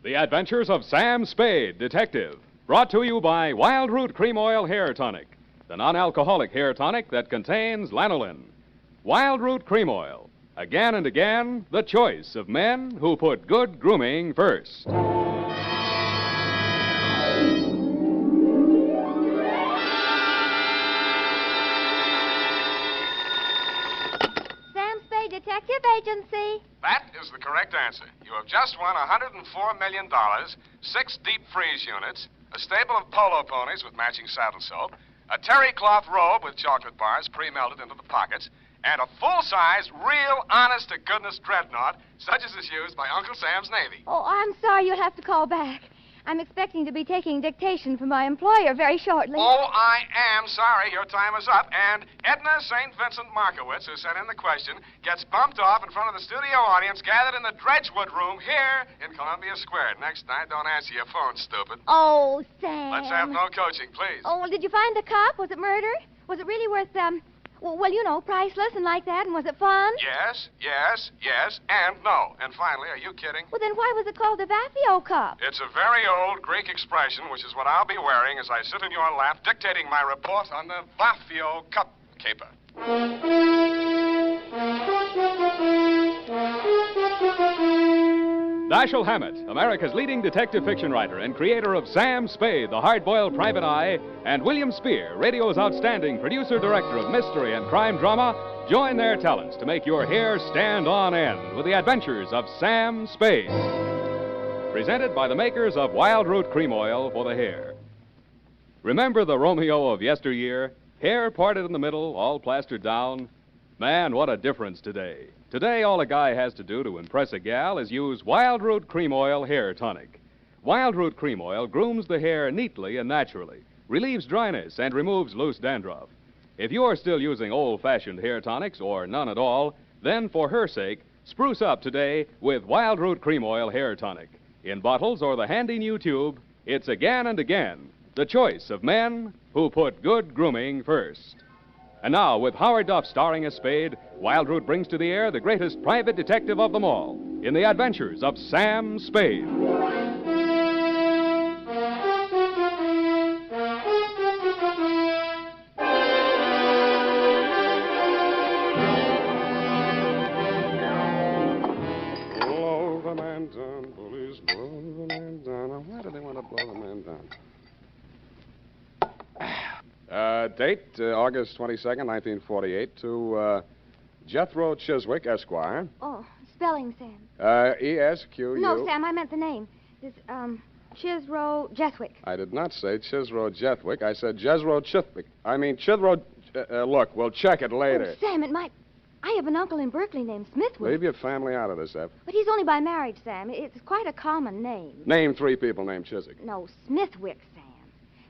The Adventures of Sam Spade, Detective. Brought to you by Wild Root Cream Oil Hair Tonic, the non-alcoholic hair tonic that contains lanolin. Wild Root Cream Oil. Again and again, the choice of men who put good grooming first. Sam Spade Detective Agency. That is the correct answer. You have just won $104 million, 6 deep freeze units, a stable of polo ponies with matching saddle soap, a terry cloth robe with chocolate bars pre-melted into the pockets, and a full-size, real, honest-to-goodness dreadnought, such as is used by Uncle Sam's Navy. Oh, I'm sorry you'll have to call back. I'm expecting to be taking dictation from my employer very shortly. Oh, I am sorry. Your time is up. And Edna St. Vincent Markowitz, who sent in the question, gets bumped off in front of the studio audience gathered in the Dredgewood room here in Columbia Square. Next night, don't answer your phone, stupid. Oh, Sam. Let's have no coaching, please. Oh, well, did you find the cop? Was it murder? Was it really worth, well, you know, priceless and like that, and was it fun? Yes, and no. And finally, are you kidding? Well, then why was it called the Vaphio cup? It's a very old Greek expression, which is what I'll be wearing as I sit in your lap dictating my report on the Vaphio cup caper. Dashiell Hammett, America's leading detective fiction writer and creator of Sam Spade, the hard-boiled private eye, and William Spier, radio's outstanding producer-director of mystery and crime drama, join their talents to make your hair stand on end with the Adventures of Sam Spade. Presented by the makers of Wild Root Cream Oil for the hair. Remember the Romeo of yesteryear? Hair parted in the middle, all plastered down? Man, what a difference today. Today, all a guy has to do to impress a gal is use Wild Root Cream Oil Hair Tonic. Wild Root Cream Oil grooms the hair neatly and naturally, relieves dryness, and removes loose dandruff. If you're still using old-fashioned hair tonics or none at all, then for her sake, spruce up today with Wild Root Cream Oil Hair Tonic. In bottles or the handy new tube, it's again and again the choice of men who put good grooming first. And now, with Howard Duff starring as Spade, Wild Root brings to the air the greatest private detective of them all in the Adventures of Sam Spade. Blow the man down, police, blow the man down. Now, why do they want to blow the man down? Date, August 22nd, 1948, to Jethro Chiswick, Esquire. Oh, spelling, Sam. E-S-Q-U... No, Sam, I meant the name. This, Chisro Jethwick. I did not say Chisro Jethwick. I said Jethro Chithwick. I mean, Chithro... look, we'll check it later. Oh, Sam, it might... I have an uncle in Berkeley named Smithwick. Leave your family out of this, Ev. But he's only by marriage, Sam. It's quite a common name. Name 3 people named Chiswick. No, Smithwick, Sam.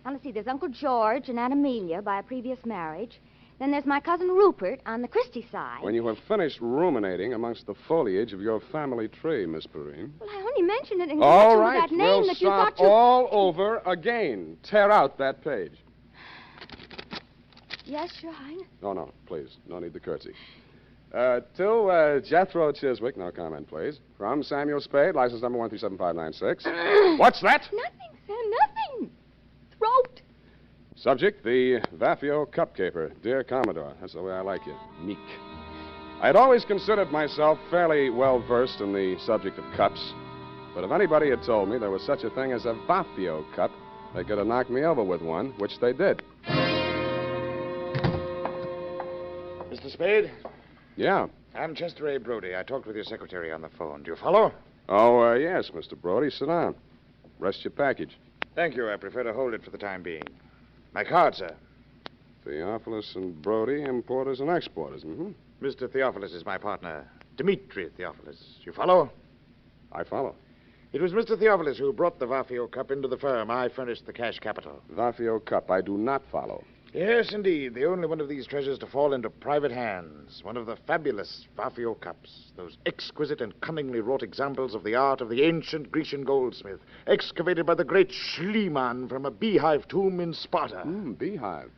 Now, let's see. There's Uncle George and Aunt Amelia by a previous marriage. Then there's my cousin Rupert on the Christie side. When you have finished ruminating amongst the foliage of your family tree, Miss Perrine. Well, I only mentioned it in All connection right, with that name we'll that you start thought you... all over again. Tear out that page. Yes, Your Highness. No, please. No need to curtsy. To Jethro Chiswick, no comment, please. From Samuel Spade, license number 1375596. What's that? Nothing, Sam, nothing. Throat. Subject, the Vaphio cup caper. Dear Commodore, that's the way I like you. Meek. I'd always considered myself fairly well-versed in the subject of cups. But if anybody had told me there was such a thing as a Vaphio cup, they could have knocked me over with one, which they did. Mr. Spade? Yeah. I'm Chester A. Brody. I talked with your secretary on the phone. Do you follow? Oh, yes, Mr. Brody. Sit down. Rest your package. Thank you. I prefer to hold it for the time being. My card, sir. Theophilus and Brody, importers and exporters. Mm-hmm. Mr. Theophilus is my partner, Dmitri Theophilus. You follow? I follow. It was Mr. Theophilus who brought the Vaphio cup into the firm. I furnished the cash capital. Vaphio cup. I do not follow. Yes, indeed. The only one of these treasures to fall into private hands. One of the fabulous Vaphio cups. Those exquisite and cunningly wrought examples of the art of the ancient Grecian goldsmith, excavated by the great Schliemann from a beehive tomb in Sparta. Beehive.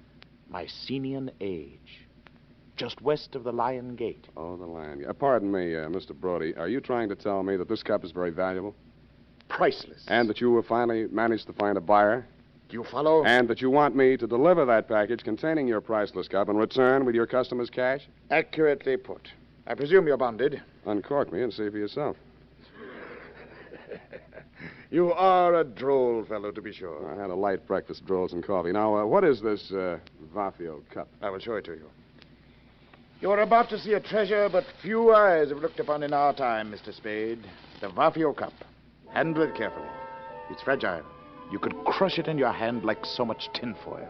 Mycenaean age. Just west of the Lion Gate. Oh, the Lion Gate. Pardon me, Mr. Brody. Are you trying to tell me that this cup is very valuable? priceless. And that you will finally manage to find a buyer. Do you follow? And that you want me to deliver that package containing your priceless cup and return with your customer's cash? Accurately put. I presume you're bonded. Uncork me and see for yourself. You are a droll fellow, to be sure. I had a light breakfast, drolls and coffee. Now, what is this Vaphio cup? I will show it to you. You're about to see a treasure but few eyes have looked upon in our time, Mr. Spade. The Vaphio cup. Handle it carefully. It's fragile. You could crush it in your hand like so much tinfoil.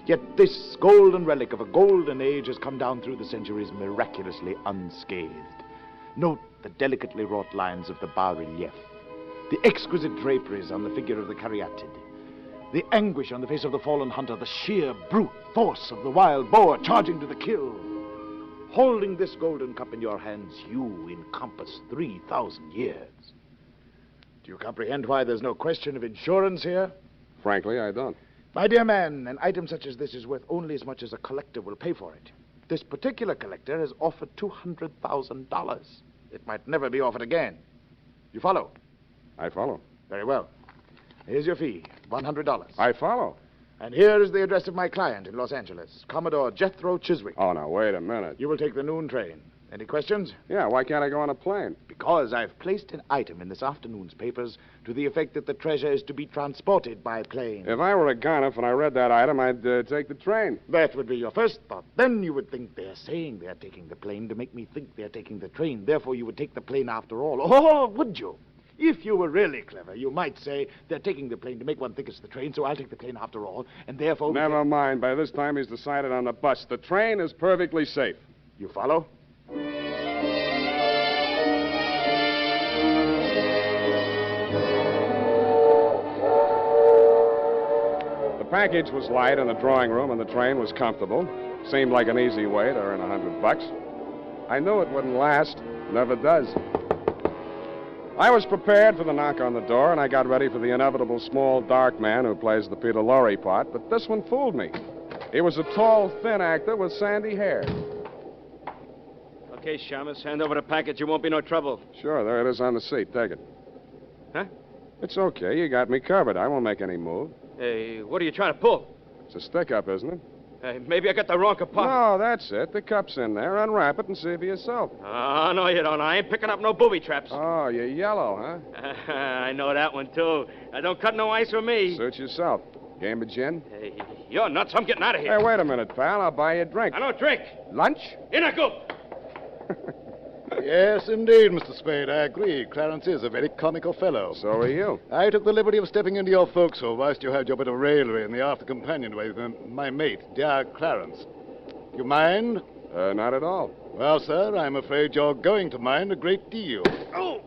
Yet this golden relic of a golden age has come down through the centuries miraculously unscathed. Note the delicately wrought lines of the bas-relief, the exquisite draperies on the figure of the caryatid, the anguish on the face of the fallen hunter, the sheer brute force of the wild boar charging to the kill. Holding this golden cup in your hands, you encompass 3,000 years. Do you comprehend why there's no question of insurance here? Frankly, I don't. My dear man, an item such as this is worth only as much as a collector will pay for it. This particular collector has offered $200,000. It might never be offered again. You follow? I follow. Very well. Here's your fee, $100. I follow. And here is the address of my client in Los Angeles, Commodore Jethro Chiswick. Oh, now, wait a minute. You will take the noon train. Any questions? Yeah, why can't I go on a plane? Because I've placed an item in this afternoon's papers to the effect that the treasure is to be transported by plane. If I were a gonif and I read that item, I'd take the train. That would be your first thought. Then you would think they're saying they're taking the plane to make me think they're taking the train. Therefore, you would take the plane after all. Oh, would you? If you were really clever, you might say they're taking the plane to make one think it's the train, so I'll take the plane after all, and therefore... Never mind. By this time, he's decided on the bus. The train is perfectly safe. You follow? The package was light in the drawing room, and the train was comfortable. Seemed like an easy way to earn $100. I knew it wouldn't last. Never does. I was prepared for the knock on the door, and I got ready for the inevitable small, dark man who plays the Peter Lorre part, but this one fooled me. He was a tall, thin actor with sandy hair. Okay, Shamus, hand over the package. It won't be no trouble. Sure, there it is on the seat. Take it. Huh? It's okay. You got me covered. I won't make any move. Hey, what are you trying to pull? It's a stick-up, isn't it? Hey, maybe I got the wrong compartment. No, that's it. The cup's in there. Unwrap it and see for yourself. Oh, no, you don't. I ain't picking up no booby traps. Oh, you're yellow, huh? I know that one, too. Don't cut no ice with me. Suit yourself. Game of gin? Hey, you're nuts. I'm getting out of here. Hey, wait a minute, pal. I'll buy you a drink. I don't drink. Lunch? In a goop. Yes, indeed, Mr. Spade. I agree. Clarence is a very comical fellow. So are you. I took the liberty of stepping into your forecastle whilst you had your bit of raillery in the after companionway with my mate, dear Clarence. You mind? Not at all. Well, sir, I'm afraid you're going to mind a great deal. Oh!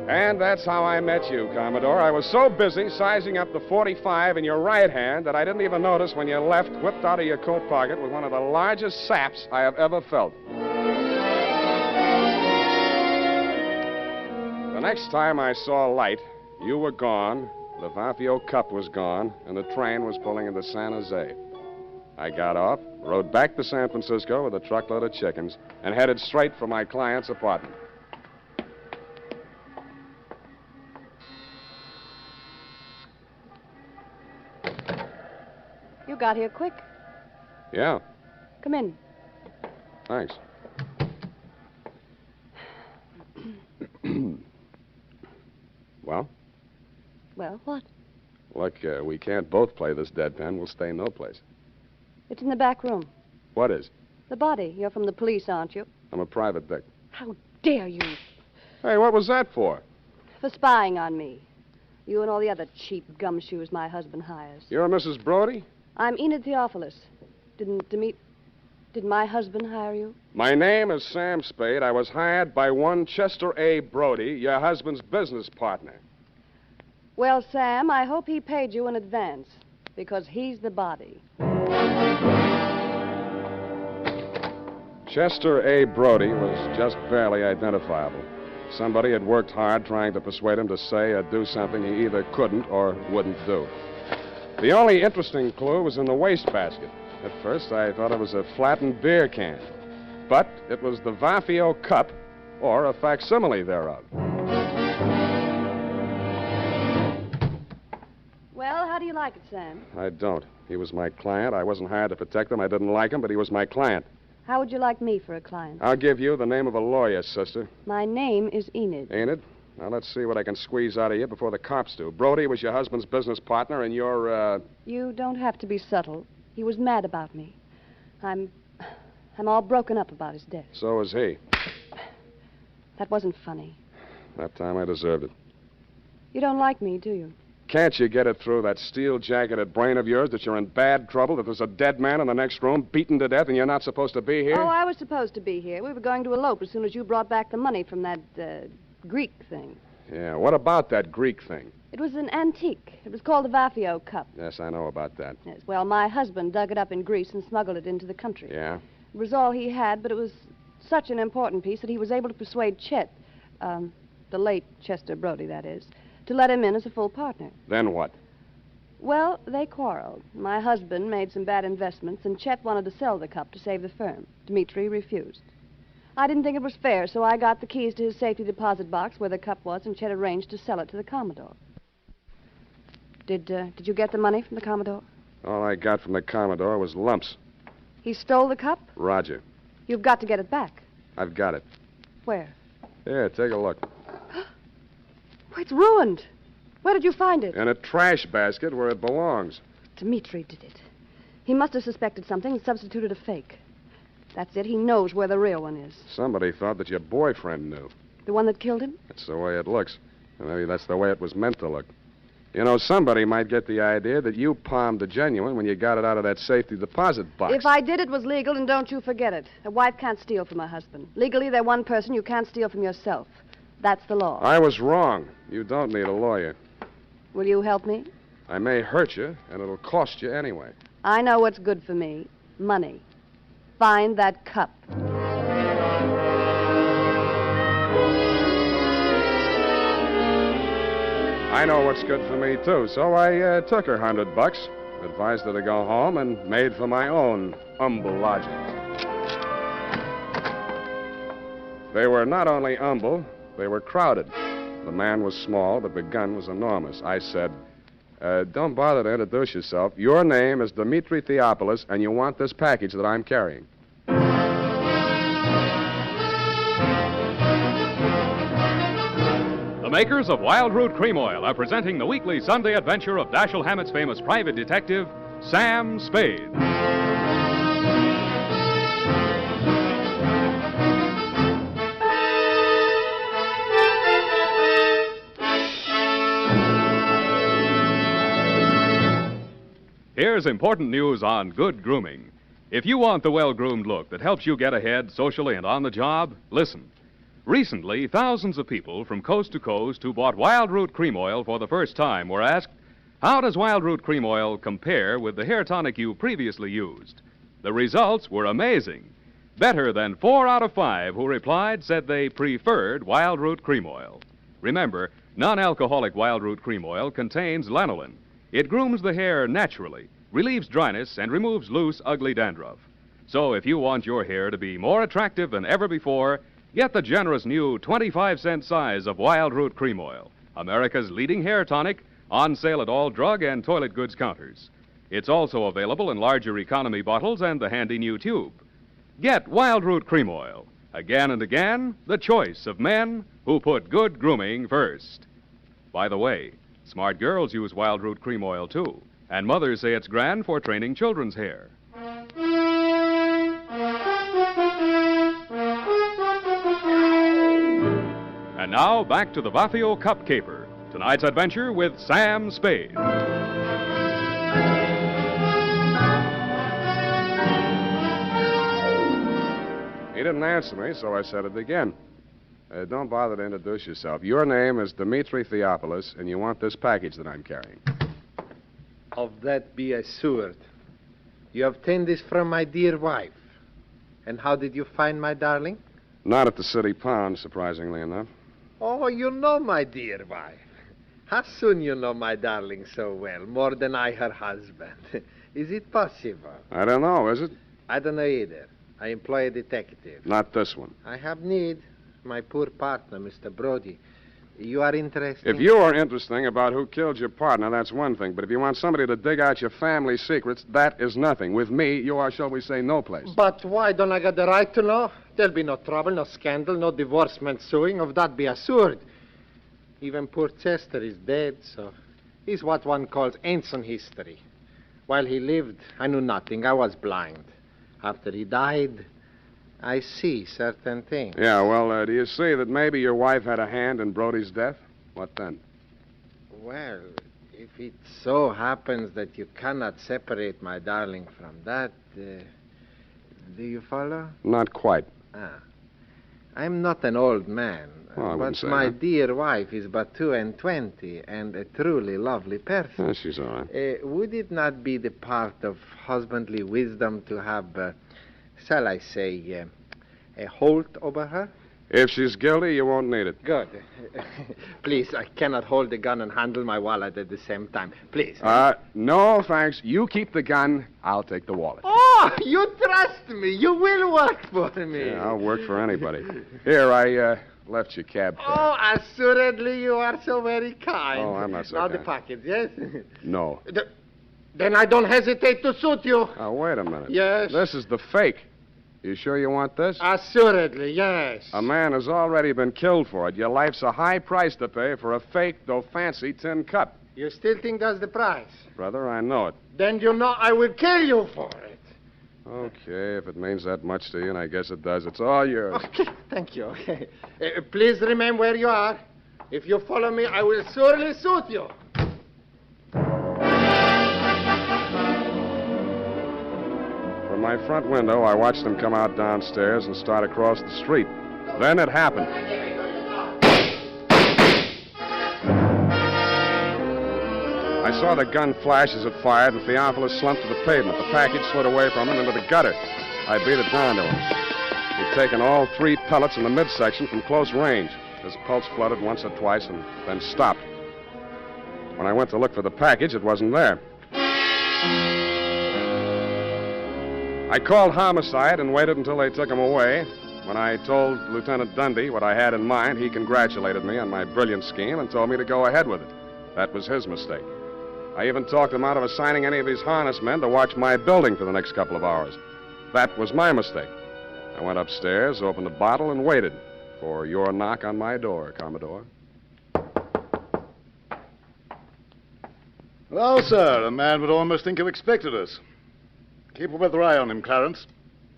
And that's how I met you, Commodore. I was so busy sizing up the .45 in your right hand that I didn't even notice when you left, whipped out of your coat pocket with one of the largest saps I have ever felt. The next time I saw light, you were gone, the Vaphio cup was gone, and the train was pulling into San Jose. I got off, rode back to San Francisco with a truckload of chickens, and headed straight for my client's apartment. You got here quick. Yeah, Come in. thanks. Well? Well, what? Look, we can't both play this deadpan. We'll stay no place. It's in the back room. What is? The body. You're from the police, aren't you? I'm a private dick. How dare you? Hey, what was that for? For spying on me. You and all the other cheap gumshoes my husband hires. You're Mrs. Brody? I'm Enid Theophilus. Did my husband hire you? My name is Sam Spade. I was hired by one Chester A. Brody, your husband's business partner. Well, Sam, I hope he paid you in advance, because he's the body. Chester A. Brody was just barely identifiable. Somebody had worked hard trying to persuade him to say or do something he either couldn't or wouldn't do. The only interesting clue was in the wastebasket. At first, I thought it was a flattened beer can. But it was the Vaphio cup or a facsimile thereof. Well, how do you like it, Sam? I don't. He was my client. I wasn't hired to protect him. I didn't like him, but he was my client. How would you like me for a client? I'll give you the name of a lawyer, sister. My name is Enid. Ain't it? Now, let's see what I can squeeze out of you before the cops do. Brody was your husband's business partner, and you're, You don't have to be subtle. He was mad about me. I'm all broken up about his death. So is he. That wasn't funny. That time I deserved it. You don't like me, do you? Can't you get it through that steel-jacketed brain of yours that you're in bad trouble, that there's a dead man in the next room, beaten to death, and you're not supposed to be here? Oh, I was supposed to be here. We were going to elope as soon as you brought back the money from that, Greek thing. Yeah, what about that Greek thing? It was an antique. It was called the Vaphio cup. Yes, I know about that. Yes, well, my husband dug it up in Greece and smuggled it into the country. Yeah? It was all he had, but it was such an important piece that he was able to persuade Chet, the late Chester Brody, that is, to let him in as a full partner. Then what? Well, they quarreled. My husband made some bad investments, and Chet wanted to sell the cup to save the firm. Dmitri refused. I didn't think it was fair, so I got the keys to his safety deposit box where the cup was, and Chet arranged to sell it to the Commodore. Did you get the money from the Commodore? All I got from the Commodore was lumps. He stole the cup? Roger. You've got to get it back. I've got it. Where? Here, take a look. Oh, it's ruined. Where did you find it? In a trash basket where it belongs. Dmitri did it. He must have suspected something and substituted a fake. That's it. He knows where the real one is. Somebody thought that your boyfriend knew. The one that killed him? That's the way it looks. And maybe that's the way it was meant to look. You know, somebody might get the idea that you palmed the genuine when you got it out of that safety deposit box. If I did, it was legal, and don't you forget it. A wife can't steal from her husband. Legally, they're one person. You can't steal from yourself. That's the law. I was wrong. You don't need a lawyer. Will you help me? I may hurt you, and it'll cost you anyway. I know what's good for me. Money. Find that cup. I know what's good for me, too, so I took her $100, advised her to go home, and made for my own humble lodgings. They were not only humble, they were crowded. The man was small, but the gun was enormous. I said, don't bother to introduce yourself. Your name is Dmitri Theopolis, and you want this package that I'm carrying. The makers of Wild Root Cream Oil are presenting the weekly Sunday adventure of Dashiell Hammett's famous private detective, Sam Spade. Here's important news on good grooming. If you want the well-groomed look that helps you get ahead socially and on the job, listen. Recently, thousands of people from coast to coast who bought Wild Root Cream Oil for the first time were asked, how does Wild Root Cream Oil compare with the hair tonic you previously used? The results were amazing. Better than 4 out of 5 who replied said they preferred Wild Root Cream Oil. Remember, non-alcoholic Wild Root Cream Oil contains lanolin. It grooms the hair naturally, relieves dryness, and removes loose, ugly dandruff. So if you want your hair to be more attractive than ever before, get the generous new 25-cent size of Wild Root Cream Oil, America's leading hair tonic, on sale at all drug and toilet goods counters. It's also available in larger economy bottles and the handy new tube. Get Wild Root Cream Oil. Again and again, the choice of men who put good grooming first. By the way, smart girls use Wild Root Cream Oil, too, and mothers say it's grand for training children's hair. And now, back to the Vaphio Cup Caper. Tonight's adventure with Sam Spade. He didn't answer me, so I said it again. Don't bother to introduce yourself. Your name is Dmitri Theopolis, and you want this package that I'm carrying. Of that be assured. You obtained this from my dear wife. And how did you find my darling? Not at the city pond, surprisingly enough. Oh, you know my dear wife. How soon you know my darling so well, more than I her husband? Is it possible? I don't know, is it? I don't know either. I employ a detective. Not this one. I have need. my poor partner, Mr. Brody. You are interested? If you are interesting about who killed your partner, that's one thing. But if you want somebody to dig out your family secrets, that is nothing. With me, you are, shall we say, no place. But why don't I got the right to know? There'll be no trouble, no scandal, no divorcement suing. Of that be assured. Even poor Chester is dead, so he's what one calls ancient history. While he lived, I knew nothing. I was blind. After he died, I see certain things. Yeah, well, do you see that maybe your wife had a hand in Brody's death? What then? Well, if it so happens that you cannot separate my darling from that, do you follow? Not quite. I'm not an old man, Well, I wouldn't but say my that. dear wife is but 22 and a truly lovely person. Yeah, she's all right. Would it not be the part of husbandly wisdom to have, shall I say, a hold over her? If she's guilty, you won't need it. Good. Please, I cannot hold the gun and handle my wallet at the same time. Please. No, thanks. You keep the gun. I'll take the wallet. Oh, you trust me. You will work for me. Yeah, I'll work for anybody. Here, I left your cab fare. Oh, assuredly you are so very kind. Oh, I'm not so Now kind. the package, yes? No. Then I don't hesitate to suit you. Oh, wait a minute. Yes. This is the fake. You sure you want this? Assuredly, yes. A man has already been killed for it. Your life's a high price to pay for a fake, though fancy, tin cup. You still think that's the price? Brother, I know it. Then you know I will kill you for it. Okay, if it means that much to you, and I guess it does, it's all yours. Okay, thank you. Okay. Please remain where you are. If you follow me, I will surely suit you. From my front window, I watched them come out downstairs and start across the street. Then it happened. I saw the gun flash as it fired, and Theophilus slumped to the pavement. The package slid away from him into the gutter. I beat it down to him. He'd taken all 3 pellets in the midsection from close range. His pulse fluttered once or twice and then stopped. When I went to look for the package, it wasn't there. I called homicide and waited until they took him away. When I told Lieutenant Dundee what I had in mind, he congratulated me on my brilliant scheme and told me to go ahead with it. That was his mistake. I even talked him out of assigning any of his harness men to watch my building for the next couple of hours. That was my mistake. I went upstairs, opened a bottle, and waited for your knock on my door, Commodore. Well, sir, a man would almost think you expected us. Keep a weather eye on him, Clarence.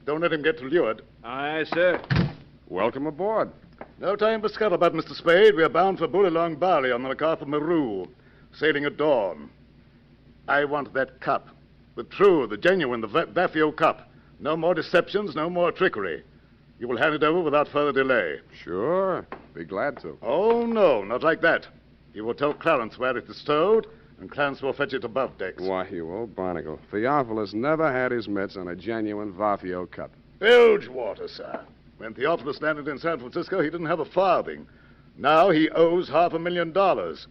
Don't let him get too lured. Aye, sir. Welcome aboard. No time for scuttlebutt, Mr. Spade. We are bound for Bullylong Bali on the MacArthur Maru, sailing at dawn. I want that cup. The true, the genuine, the Vaphio cup. No more deceptions, no more trickery. You will hand it over without further delay. Sure. Be glad to. Oh, no, not like that. You will tell Clarence where it is stowed, and Clarence will fetch it above decks. Why, you old barnacle. Theophilus never had his mitts on a genuine Vaphio cup. Bilge water, sir. When Theophilus landed in San Francisco, he didn't have a farthing. Now he owes $500,000.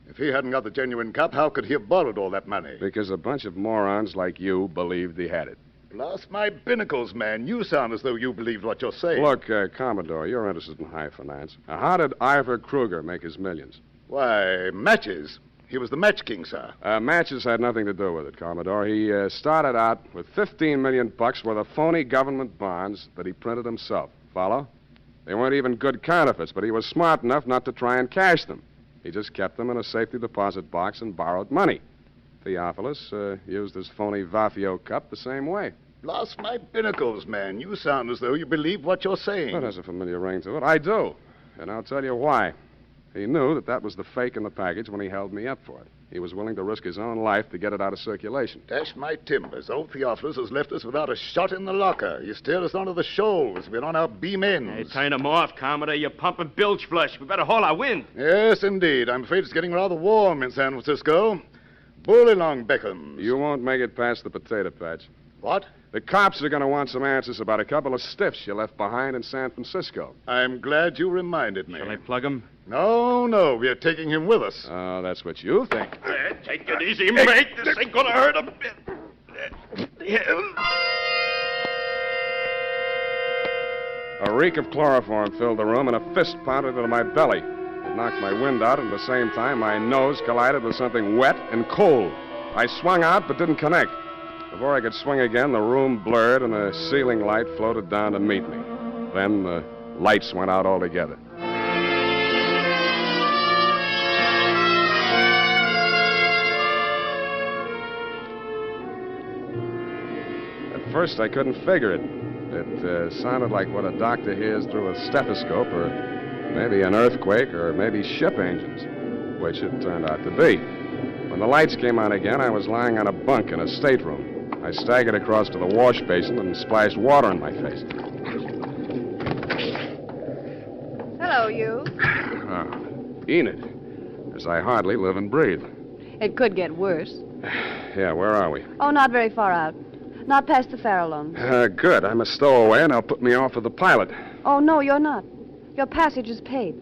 If he hadn't got the genuine cup, how could he have borrowed all that money? Because a bunch of morons like you believed he had it. Blast my binnacles, man. You sound as though you believed what you're saying. Look, Commodore, you're interested in high finance. Now, how did Ivor Kruger make his millions? Why, matches. He was the match king, sir. Matches had nothing to do with it, Commodore. He started out with $15 million worth of phony government bonds that he printed himself. Follow? They weren't even good counterfeits, but he was smart enough not to try and cash them. He just kept them in a safety deposit box and borrowed money. Theophilus used his phony Vaphio cup the same way. Blast my binnacles, man. You sound as though you believe what you're saying. That has a familiar ring to it. I do. And I'll tell you why. He knew that was the fake in the package when he held me up for it. He was willing to risk his own life to get it out of circulation. Dash my timbers. Old Theophilus has left us without a shot in the locker. You steered us onto the shoals. We're on our beam ends. Hey, turn them off, Commodore. You're pumping bilge flush. We better haul our wind. Yes, indeed. I'm afraid it's getting rather warm in San Francisco. Bullylong beckons. You won't make it past the potato patch. What? The cops are going to want some answers about a couple of stiffs you left behind in San Francisco. I'm glad you reminded me. Shall I plug him? No, no. We're taking him with us. Oh, that's what you think. Take it easy, mate. This ain't gonna hurt him. A reek of chloroform filled the room, and a fist pounded into my belly. It knocked my wind out, and at the same time, my nose collided with something wet and cold. I swung out, but didn't connect. Before I could swing again, the room blurred, and a ceiling light floated down to meet me. Then the lights went out altogether. At first, I couldn't figure it. It sounded like what a doctor hears through a stethoscope, or maybe an earthquake, or maybe ship engines, which it turned out to be. When the lights came on again, I was lying on a bunk in a stateroom. I staggered across to the wash basin and splashed water in my face. Hello, you. Oh, Enid, as I hardly live and breathe. It could get worse. Yeah, where are we? Oh, not very far out. Not past the Farallones. Good. I'm a stowaway, and they'll put me off with the pilot. Oh, no, you're not. Your passage is paid.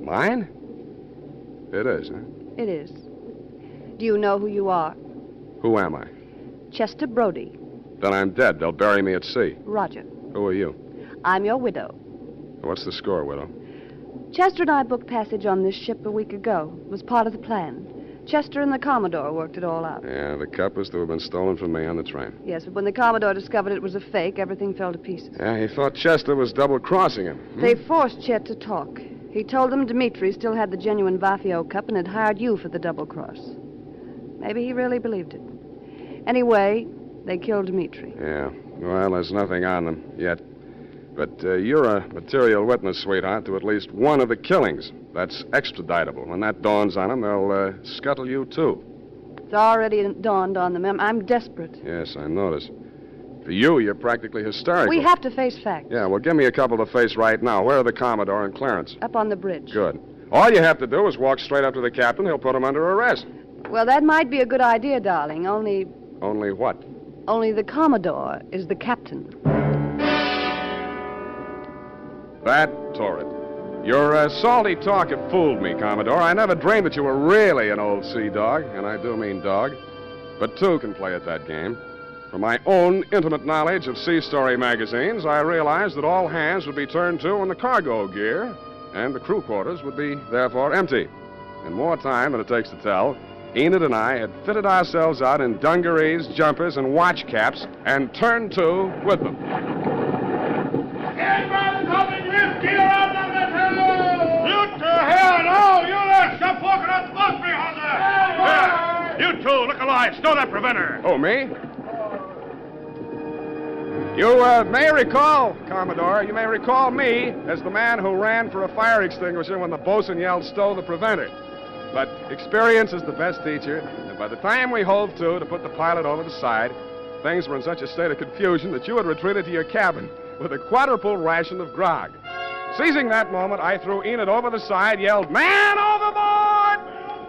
Mine? It is, huh? It is. Do you know who you are? Who am I? Chester Brody. Then I'm dead. They'll bury me at sea. Roger. Who are you? I'm your widow. What's the score, widow? Chester and I booked passage on this ship a week ago. It was part of the plan. Chester and the Commodore worked it all out. Yeah, the cup was to have been stolen from me on the train. Yes, but when the Commodore discovered it was a fake, everything fell to pieces. Yeah, he thought Chester was double-crossing him. They forced Chet to talk. He told them Dmitri still had the genuine Vaphio cup and had hired you for the double cross. Maybe he really believed it. Anyway, they killed Dmitri. Yeah, well, there's nothing on them yet. But you're a material witness, sweetheart, to at least one of the killings. That's extraditable. When that dawns on them, they'll scuttle you, too. It's already dawned on them. I'm desperate. Yes, I notice. For you, you're practically hysterical. We have to face facts. Yeah, well, give me a couple to face right now. Where are the Commodore and Clarence? Up on the bridge. Good. All you have to do is walk straight up to the captain. He'll put him under arrest. Well, that might be a good idea, darling, only... Only what? Only the Commodore is the captain. That torrid. Your salty talk had fooled me, Commodore. I never dreamed that you were really an old sea dog, and I do mean dog. But two can play at that game. From my own intimate knowledge of sea story magazines, I realized that all hands would be turned to on the cargo gear, and the crew quarters would be, therefore, empty. In more time than it takes to tell, Enid and I had fitted ourselves out in dungarees, jumpers, and watch caps, and turned to with them. You to hell, no! You there, stop walking out the boat behind there! You two, look alive. Stow that preventer. Oh, me? You may recall, Commodore, you may recall me as the man who ran for a fire extinguisher when the bosun yelled, stow the preventer. But experience is the best teacher, and by the time we hove to put the pilot over the side, things were in such a state of confusion that you had retreated to your cabin with a quadruple ration of grog. Seizing that moment, I threw Enid over the side, yelled, man overboard,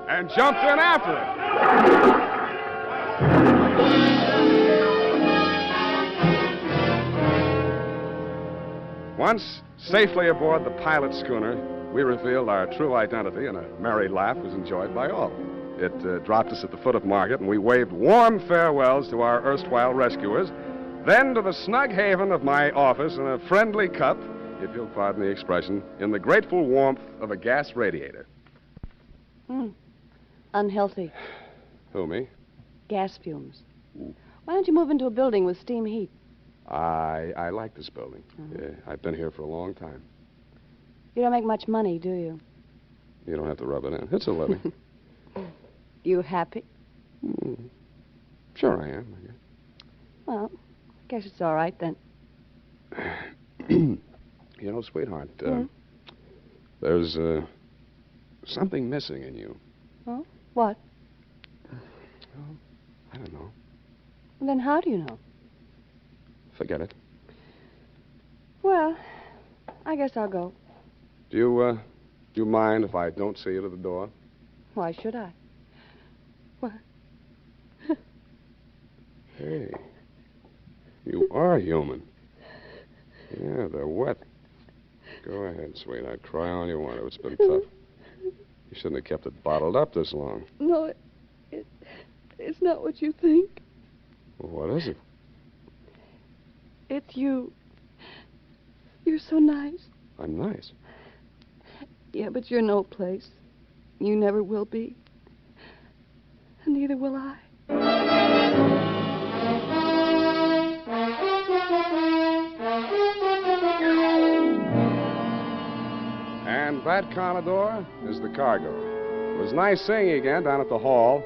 and jumped in after it. Once safely aboard the pilot schooner, we revealed our true identity, and a merry laugh was enjoyed by all. It dropped us at the foot of Market, and we waved warm farewells to our erstwhile rescuers, then to the snug haven of my office in a friendly cup, if you'll pardon the expression, in the grateful warmth of a gas radiator. Unhealthy. Who, me? Gas fumes. Why don't you move into a building with steam heat? I like this building. I've been here for a long time. You don't make much money, do you? You don't have to rub it in. It's a living. You happy? Sure I am, I guess. Well, I guess it's all right then. You know, sweetheart, there's something missing in you. Oh? What? Oh, I don't know. Well, then how do you know? Forget it. Well, I guess I'll go. Do you mind if I don't see you to the door? Why should I? What? Hey, you are human. Yeah, they're wet. Go ahead, sweetheart. Cry all you want to. It's been tough. You shouldn't have kept it bottled up this long. No, it's not what you think. Well, what is it? It's you. You're so nice. I'm nice. Yeah, but you're no place. You never will be. And neither will I. And that, Commodore, is the cargo. It was nice seeing you again down at the hall.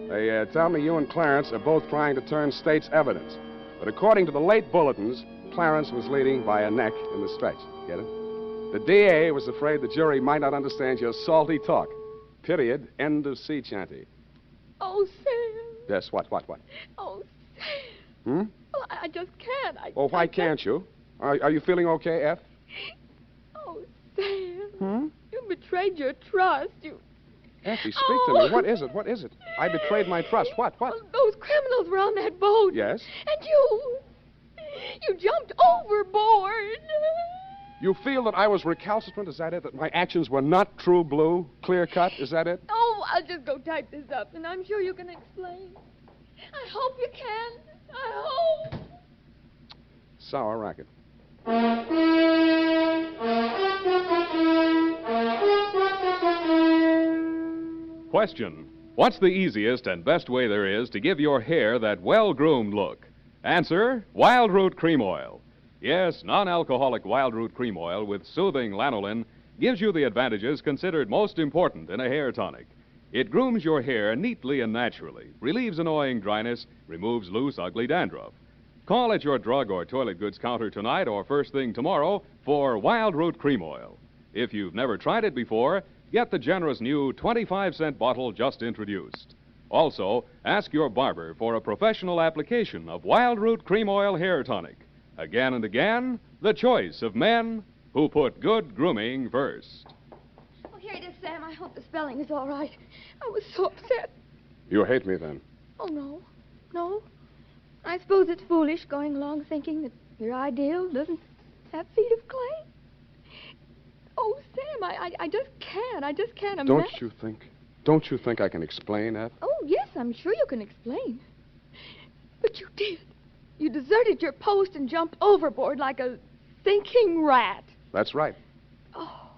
They tell me you and Clarence are both trying to turn state's evidence. But according to the late bulletins, Clarence was leading by a neck in the stretch. Get it? The DA was afraid the jury might not understand your salty talk. Period. End of sea chanty. Oh, Sam. Yes, what? Oh, Sam. Well, I just can't. Why can't you? Are you feeling okay, F? Oh, Sam. You betrayed your trust. Effie, speak to me. What is it? I betrayed my trust. What? Those criminals were on that boat. Yes? And you jumped overboard. You feel that I was recalcitrant, is that it? That my actions were not true blue, clear cut, is that it? Oh, I'll just go type this up, and I'm sure you can explain. I hope you can. I hope. Sour racket. Question. What's the easiest and best way there is to give your hair that well-groomed look? Answer, Wild Root Cream Oil. Yes, non-alcoholic Wild Root Cream Oil with soothing lanolin gives you the advantages considered most important in a hair tonic. It grooms your hair neatly and naturally, relieves annoying dryness, removes loose, ugly dandruff. Call at your drug or toilet goods counter tonight or first thing tomorrow for Wild Root Cream Oil. If you've never tried it before, get the generous new 25-cent bottle just introduced. Also, ask your barber for a professional application of Wild Root Cream Oil Hair Tonic. Again and again, the choice of men who put good grooming first. Oh, here it is, Sam. I hope the spelling is all right. I was so upset. You hate me then? Oh, no. I suppose it's foolish going along thinking that your ideal doesn't have feet of clay. Oh, Sam, I just can't. I just can't imagine. Don't you think I can explain, Eth? Oh, yes, I'm sure you can explain. But you did. You deserted your post and jumped overboard like a thinking rat. That's right. Oh,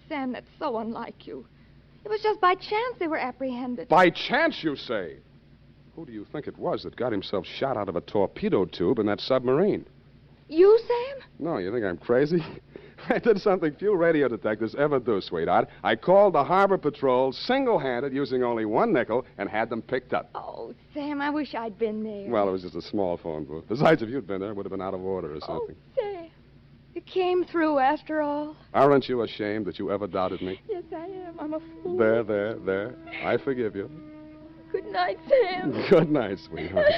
Sam, that's so unlike you. It was just by chance they were apprehended. By chance, you say? Who do you think it was that got himself shot out of a torpedo tube in that submarine? You, Sam? No, you think I'm crazy? I did something few radio detectives ever do, sweetheart. I called the Harbor Patrol single-handed using only one nickel and had them picked up. Oh, Sam, I wish I'd been there. Well, it was just a small phone booth. Besides, if you'd been there, it would have been out of order or something. Oh, Sam, you came through after all. Aren't you ashamed that you ever doubted me? Yes, I am. I'm a fool. There. I forgive you. Good night, Sam. Good night, sweetheart.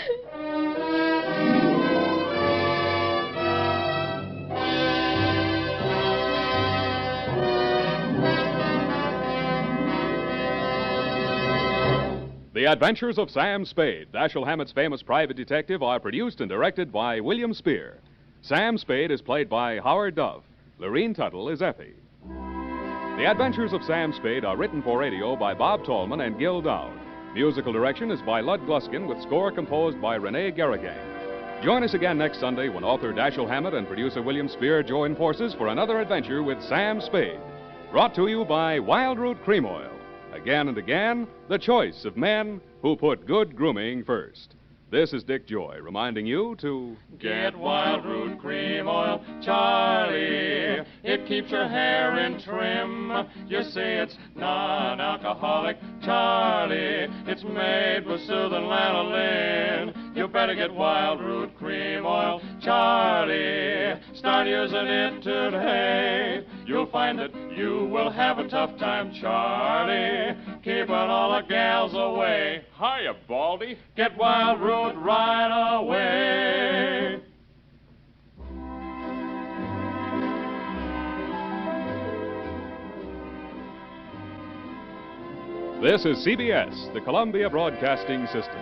The Adventures of Sam Spade, Dashiell Hammett's famous private detective, are produced and directed by William Spier. Sam Spade is played by Howard Duff. Lurene Tuttle is Effie. The Adventures of Sam Spade are written for radio by Bob Tallman and Gil Dowd. Musical direction is by Lud Gluskin with score composed by Rene Garrigang. Join us again next Sunday when author Dashiell Hammett and producer William Spier join forces for another adventure with Sam Spade. Brought to you by Wild Root Cream Oil. Again and again, the choice of men who put good grooming first. This is Dick Joy reminding you to get Wild Root Cream Oil, Charlie. It keeps your hair in trim. You see it's non-alcoholic, Charlie. It's made with soothing lanolin. You better get Wild Root Cream Oil, Charlie. Start using it today. You'll find that you will have a tough time, Charlie, keeping all the gals away. Hiya, Baldy. Get Wild Root right away. This is CBS, the Columbia Broadcasting System.